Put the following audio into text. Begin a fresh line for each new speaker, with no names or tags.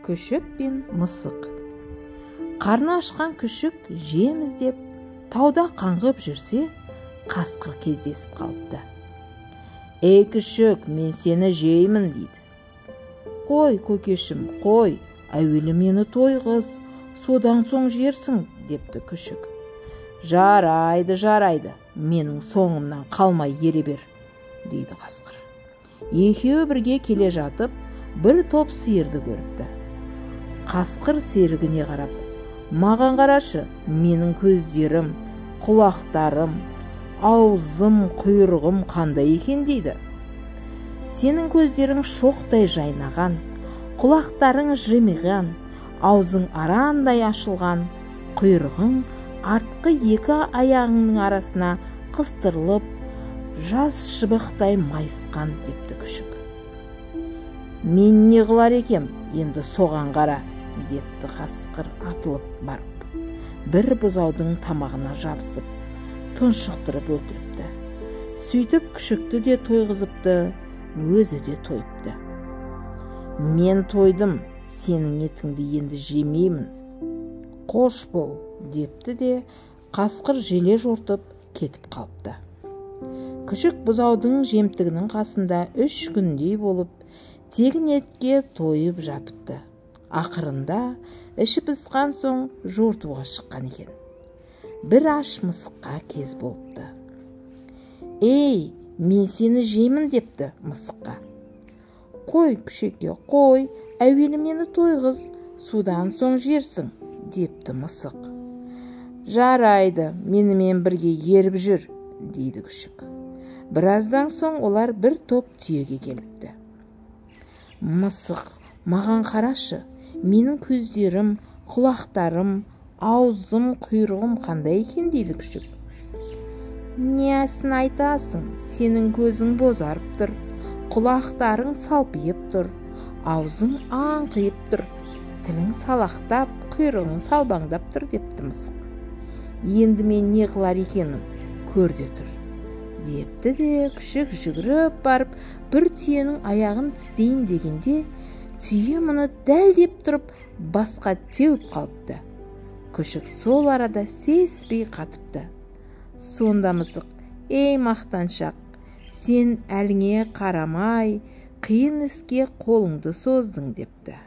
Күшік пен мысық. Қарны ашқан күшік жем іздеп тауда қаңғып жүрсе, қасқыр кездесіп қалыпты. «Ей күшік, мен сені жеймін» дейді. «Қой, көкешім, қой, әуелі мені тойғыз, содан соң жерсің» депті күшік. Жарайды, менің соңымнан қалмай ере бер» дейді қасқыр. Екеуі бірге келе жатып, бір топ сиырды көріпті. Қасқыр серігіне қарап, «Маған қарашы, менің көздерім, құлақтарым, аузым, құйрығым қандай екен» дейді. «Сенің көздерің шоқтай жайнаған, құлақтарың жымиған, аузың арандай ашылған, құйрығың артқы екі аяғыңның арасына қыстырылып, жас шыбықтай майысқан» депті күшік. «Мен не қылар екем, енді соған қара» депті қасқыр атылып барып. Бір бұзаудың тамағына жабысып, тұншықтырып өлтіріпті. Сөйтіп күшікті де тойғызыпты, өзі де тойыпты. «Мен тойдым, сенің етіңді енді жемеймін. Қош бол» депті де қасқыр желе жортып кетіп қалыпты. Күшік бұзаудың жемтігінің қасында 3 күндей болып, тегін етке тойып жатыпты. Ақырында іші пысқан соң жортуға шыққан екен. Бір аш мысыққа кез болыпты. «Ей, мен сені жеймін» депті мысыққа. «Қой, күшекке, қой, әуелі мені тойғыз, содан соң жерсің» депті мысық. «Жарайды, менімен бірге еріп жүр» дейді күшік. Біраздан соң олар бір топ түйеге келіпті. «Мысық, маған қарашы, менің көздерім, құлақтарым, аузым, құйрығым қандай екен» дейді күшік. «Несін айтасың, сенің көзің бозарып тұр, құлақтарың салпиып тұр, аузың аңқиып тұр, тілің салақтап, құйрығың салбаңдап тұр» депті мысық. «Енді мен не қылар екенмін, көр де тұр» депті де күшік жүгіріп барып, бір түйенің аяғын тістейін дегенде, түйе мұны дәлдеп тұрып, басқа теуіп қалыпты. Күшік сол арада сеспей қатыпты. Сонда мысық: «Ей мақтаншақ, сен әліңе қарамай, қиын іске қолыңды создың» депті.